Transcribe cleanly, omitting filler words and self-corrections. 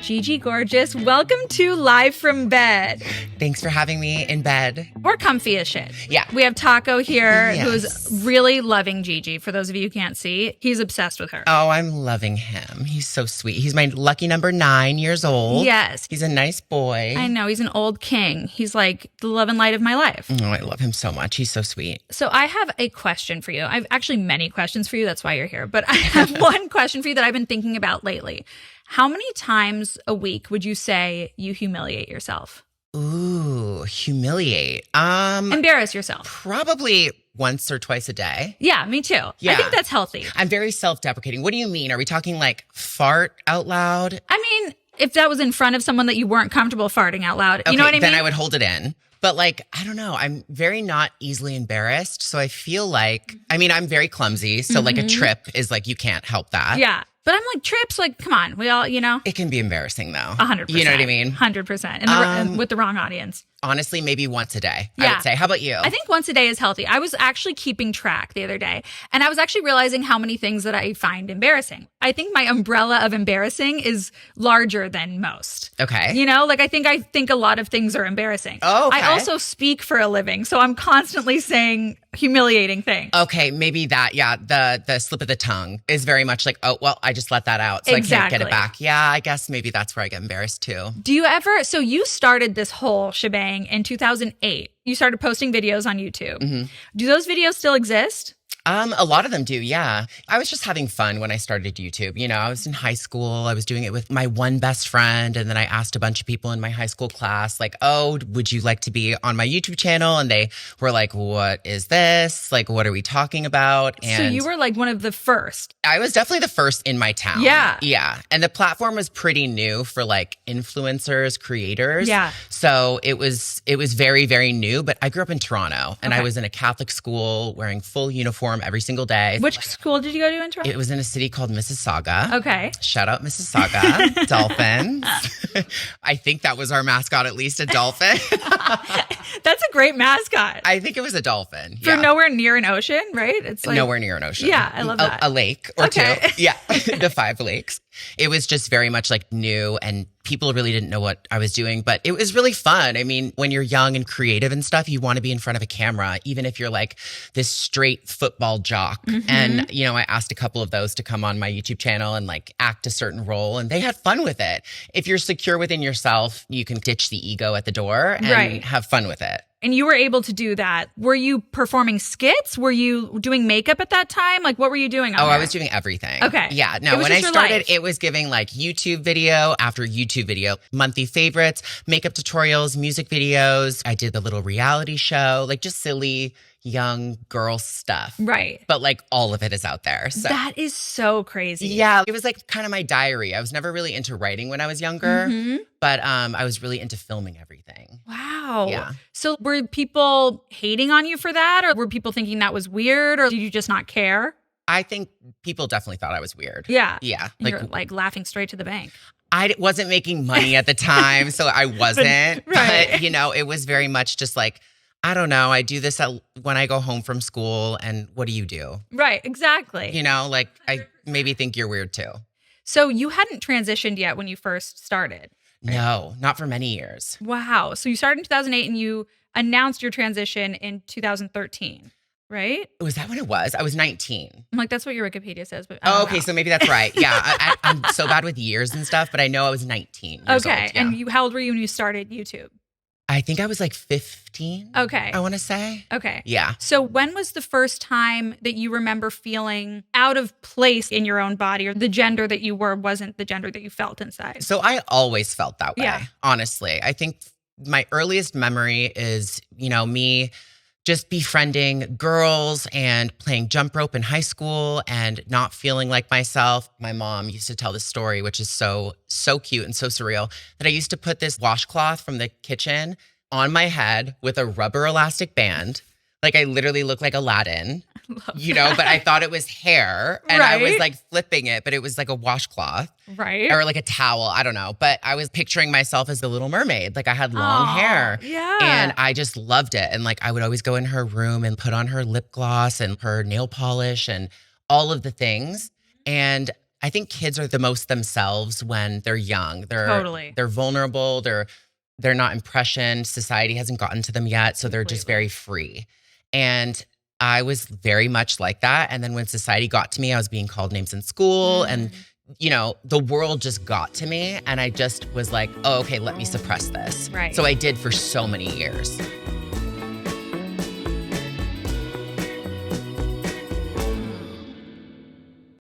Gigi Gorgeous, welcome to Live from Bed. Thanks for having me in bed. We're comfy as shit. Yeah. We have Taco here Yes. who's really loving Gigi. For those of you who can't see, he's obsessed with her. Oh, I'm loving him. He's so sweet. He's my lucky number 9 years old. Yes. He's a nice boy. I know, he's an old king. He's like the love and light of my life. Oh, I love him so much. He's so sweet. So I have a question for you. I've actually many questions for you. That's why you're here. But I have one question for you that I've been thinking about lately. How many times a week would you say you humiliate yourself? Ooh, humiliate. Embarrass yourself. Probably once or twice a day. Yeah, me too. Yeah. I think that's healthy. I'm very self-deprecating. What do you mean? Are we talking like fart out loud? I mean, if that was in front of someone that you weren't comfortable farting out loud, you know what I mean? Then I would hold it in. But like, I don't know. I'm very not easily embarrassed. So I feel like, I mean, I'm very clumsy. So like a trip is like, you can't help that. Yeah. But I'm like, trips, like, come on. We all, you know. It can be embarrassing though. 100%. You know what I mean? 100%. And with the wrong audience. Honestly, maybe once a day, Yeah. I would say. How about you? I think once a day is healthy. I was actually keeping track the other day, and I was actually realizing how many things that I find embarrassing. I think my umbrella of embarrassing is larger than most. Okay. You know, like I think a lot of things are embarrassing. Oh, okay. I also speak for a living, so I'm constantly saying humiliating things. Okay, maybe that, yeah, the slip of the tongue is very much like, oh, well, I just let that out, so I can't get it back. Yeah, I guess maybe that's where I get embarrassed too. Do you ever, so you started this whole shebang in 2008. You started posting videos on YouTube. Do those videos still exist? A lot of them do, yeah. I was just having fun when I started YouTube. You know, I was in high school. I was doing it with my one best friend. And then I asked a bunch of people in my high school class, like, oh, would you like to be on my YouTube channel? And they were like, what is this? Like, what are we talking about? And So you were like one of the first. I was definitely the first in my town. Yeah. Yeah. And the platform was pretty new for like influencers, creators. Yeah. So it was very, very new. But I grew up in Toronto and I Okay. was in a Catholic school wearing full uniform every single day. Which school did you go to in Toronto? It was in a city called Mississauga. Okay. Shout out Mississauga. Dolphins. I think that was our mascot, at least a dolphin. That's a great mascot. I think it was a dolphin. For nowhere near an ocean, right? It's like nowhere near an ocean. Yeah, I love that. A lake or Okay. two. Yeah, the 5 lakes. It was just very much like new and people really didn't know what I was doing, but it was really fun. I mean, when you're young and creative and stuff, you want to be in front of a camera, even if you're like this straight football jock. And, you know, I asked a couple of those to come on my YouTube channel and like act a certain role and they had fun with it. If you're secure within yourself, you can ditch the ego at the door and Right. have fun with it. And you were able to do that. Were you performing skits? Were you doing makeup at that time? Like, what were you doing? I was doing everything. Okay. Yeah. It No, was when I just your started, life. it was giving like YouTube video after YouTube video, monthly favorites, makeup tutorials, music videos. I did the little reality show, like just silly young girl stuff. Right. But like all of it is out there. So That is so crazy. yeah, it was like kind of my diary. I was never really into writing when I was younger, but I was really into filming everything. Wow. Yeah. So were people hating on you for that? Or were people thinking that was weird? Or did you just not care? I think people definitely thought I was weird. Yeah. Yeah. And you're like laughing straight to the bank. I wasn't making money at the time, so I wasn't. Right. But, you know, it was very much just like, I don't know. I do this when I go home from school, and what do you do? Right. Exactly. You know, like I maybe think you're weird too. So you hadn't transitioned yet when you first started. No, not for many years. Wow. So you started in 2008 and you announced your transition in 2013, right? Was that when it was? I was 19. I'm like, that's what your Wikipedia says. But I Oh, don't okay. know. So maybe that's right. Yeah. I'm so bad with years and stuff, but I know I was 19 years Okay. old. Yeah. And how old were you when you started YouTube? I think I was like 15. Okay. I want to say. Okay. Yeah. So when was the first time that you remember feeling out of place in your own body, or the gender that you were wasn't the gender that you felt inside? So I always felt that way, Yeah. honestly. I think my earliest memory is, you know, me just befriending girls and playing jump rope in high school and not feeling like myself. My mom used to tell this story, which is so cute and so surreal, that I used to put this washcloth from the kitchen on my head with a rubber elastic band. Like I literally looked like Aladdin, you know, but I thought it was hair and I was Right. like flipping it, but it was like a washcloth. Right. Or like a towel, I don't know. But I was picturing myself as the Little Mermaid. Like I had long Aw, hair. yeah. And I just loved it. And like I would always go in her room and put on her lip gloss and her nail polish and all of the things. And I think kids are the most themselves when they're young. Totally. They're vulnerable. They're not impressioned. Society hasn't gotten to them yet, so they're just Completely. very free. And I was very much like that. And then when society got to me, I was being called names in school, and the world just got to me, and I just was like, oh, okay, let me suppress this. Right. So I did for so many years.